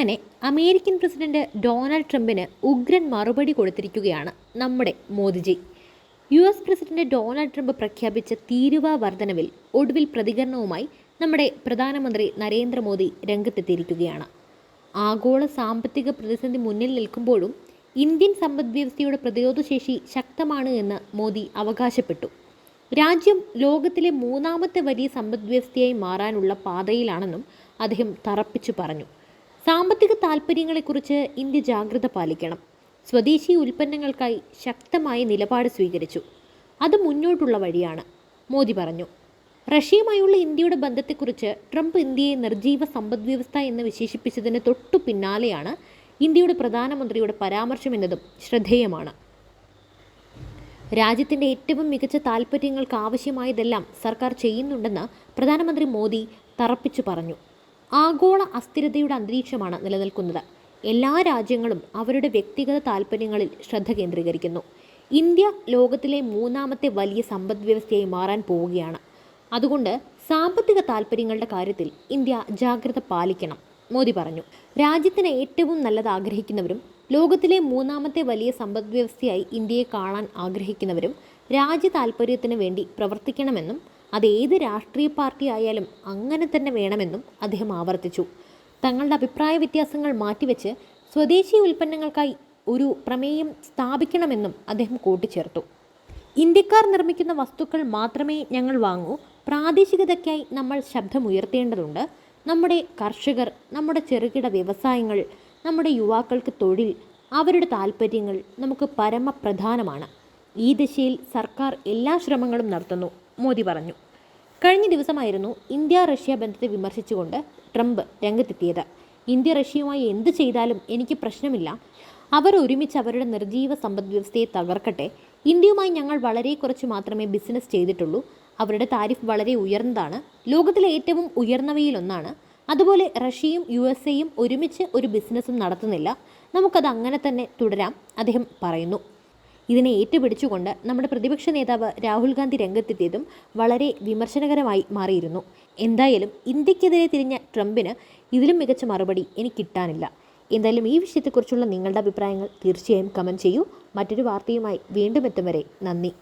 അങ്ങനെ American president Donald ട്രംപിന് ഉഗ്രൻ മറുപടി കൊടുത്തിരിക്കുകയാണ് നമ്മുടെ Modiji. US president Donald Trump പ്രഖ്യാപിച്ച തീരുവ വർധനവിൽ ഒടുവിൽ പ്രതികരണവുമായി നമ്മുടെ പ്രധാനമന്ത്രി നരേന്ദ്രമോദി രംഗത്തെത്തിയിരിക്കുകയാണ്. ആഗോള സാമ്പത്തിക പ്രതിസന്ധി മുന്നിൽ നിൽക്കുമ്പോഴും ഇന്ത്യൻ സമ്പദ്വ്യവസ്ഥയുടെ പ്രതിരോധശേഷി ശക്തമാണ് എന്ന് മോദി അവകാശപ്പെട്ടു. രാജ്യം ലോകത്തിലെ മൂന്നാമത്തെ വലിയ സമ്പദ്വ്യവസ്ഥയായി മാറാനുള്ള പാതയിലാണെന്നും അദ്ദേഹം തറപ്പിച്ചു പറഞ്ഞു. സാമ്പത്തിക താൽപ്പര്യങ്ങളെക്കുറിച്ച് ഇന്ത്യ ജാഗ്രത പാലിക്കണം. സ്വദേശി ഉൽപ്പന്നങ്ങൾക്കായി ശക്തമായ നിലപാട് സ്വീകരിച്ചു. അത് മുന്നോട്ടുള്ള വഴിയാണ്, മോദി പറഞ്ഞു. റഷ്യയുമായുള്ള ഇന്ത്യയുടെ ബന്ധത്തെക്കുറിച്ച് ട്രംപ് ഇന്ത്യയെ നിർജീവ സമ്പദ്വ്യവസ്ഥ എന്ന് വിശേഷിപ്പിച്ചതിന് തൊട്ടു പിന്നാലെയാണ് ഇന്ത്യയുടെ പ്രധാനമന്ത്രിയുടെ പരാമർശമെന്നതും ശ്രദ്ധേയമാണ്. രാജ്യത്തിൻ്റെ ഏറ്റവും മികച്ച താൽപ്പര്യങ്ങൾക്ക് ആവശ്യമായതെല്ലാം സർക്കാർ ചെയ്യുന്നുണ്ടെന്ന് പ്രധാനമന്ത്രി മോദി തറപ്പിച്ചു പറഞ്ഞു. ആഗോള അസ്ഥിരതയുടെ അന്തരീക്ഷമാണ് നിലനിൽക്കുന്നത്. എല്ലാ രാജ്യങ്ങളും അവരുടെ വ്യക്തിഗത താൽപ്പര്യങ്ങളിൽ ശ്രദ്ധ കേന്ദ്രീകരിക്കുന്നു. ഇന്ത്യ ലോകത്തിലെ മൂന്നാമത്തെ വലിയ സമ്പദ്വ്യവസ്ഥയായി മാറാൻ പോവുകയാണ്. അതുകൊണ്ട് സാമ്പത്തിക താൽപ്പര്യങ്ങളുടെ കാര്യത്തിൽ ഇന്ത്യ ജാഗ്രത പാലിക്കണം, മോദി പറഞ്ഞു. രാജ്യത്തിന് ഏറ്റവും നല്ലത് ആഗ്രഹിക്കുന്നവരും ലോകത്തിലെ മൂന്നാമത്തെ വലിയ സമ്പദ്വ്യവസ്ഥയായി ഇന്ത്യയെ കാണാൻ ആഗ്രഹിക്കുന്നവരും രാജ്യ താൽപ്പര്യത്തിന് വേണ്ടി പ്രവർത്തിക്കണമെന്നും അതേത് രാഷ്ട്രീയ പാർട്ടി ആയാലും അങ്ങനെ തന്നെ വേണമെന്നും അദ്ദേഹം ആവർത്തിച്ചു. തങ്ങളുടെ അഭിപ്രായ വ്യത്യാസങ്ങൾ മാറ്റിവെച്ച് സ്വദേശി ഉൽപ്പന്നങ്ങൾക്കായി ഒരു പ്രമേയം സ്ഥാപിക്കണമെന്നും അദ്ദേഹം കൂട്ടിച്ചേർത്തു. ഇന്ത്യക്കാർ നിർമ്മിക്കുന്ന വസ്തുക്കൾ മാത്രമേ ഞങ്ങൾ വാങ്ങൂ. പ്രാദേശികതയ്ക്കായി നമ്മൾ ശബ്ദമുയർത്തേണ്ടതുണ്ട്. നമ്മുടെ കർഷകർ, നമ്മുടെ ചെറുകിട വ്യവസായങ്ങൾ, നമ്മുടെ യുവാക്കൾക്ക് തൊഴിൽ, അവരുടെ താൽപ്പര്യങ്ങൾ നമുക്ക് പരമപ്രധാനമാണ്. ഈ ദിശയിൽ സർക്കാർ എല്ലാ ശ്രമങ്ങളും നടത്തുന്നു, മോദി പറഞ്ഞു. കഴിഞ്ഞ ദിവസമായിരുന്നു ഇന്ത്യ റഷ്യ ബന്ധത്തെ വിമർശിച്ചുകൊണ്ട് ട്രംപ് രംഗത്തെത്തിയത്. ഇന്ത്യ റഷ്യയുമായി എന്ത് ചെയ്താലും എനിക്ക് പ്രശ്നമില്ല. അവർ ഒരുമിച്ച് അവരുടെ നിർജീവ സമ്പദ്വ്യവസ്ഥയെ തകർക്കട്ടെ. ഇന്ത്യയുമായി ഞങ്ങൾ വളരെ കുറച്ച് മാത്രമേ ബിസിനസ് ചെയ്തിട്ടുള്ളൂ. അവരുടെ താരിഫ് വളരെ ഉയർന്നതാണ്, ലോകത്തിലെ ഏറ്റവും ഉയർന്നവയിലൊന്നാണ്. അതുപോലെ റഷ്യയും USA ഒരുമിച്ച് ഒരു ബിസിനസ്സും നടത്തുന്നില്ല. നമുക്കത് അങ്ങനെ തന്നെ തുടരാം, അദ്ദേഹം പറയുന്നു. ഇതിനെ ഏറ്റുപിടിച്ചുകൊണ്ട് നമ്മുടെ പ്രതിപക്ഷ നേതാവ് രാഹുൽ ഗാന്ധി രംഗത്തെത്തിയതും വളരെ വിമർശനകരമായി മാറിയിരുന്നു. എന്തായാലും ഇന്ത്യക്കെതിരെ തിരിഞ്ഞ ട്രംപിന് ഇതിലും മികച്ച മറുപടി എനിക്ക് കിട്ടാനില്ല. എന്തായാലും ഈ വിഷയത്തെക്കുറിച്ചുള്ള നിങ്ങളുടെ അഭിപ്രായങ്ങൾ തീർച്ചയായും കമൻറ്റ് ചെയ്യൂ. മറ്റൊരു വാർത്തയുമായി വീണ്ടും എത്തും വരെ നന്ദി.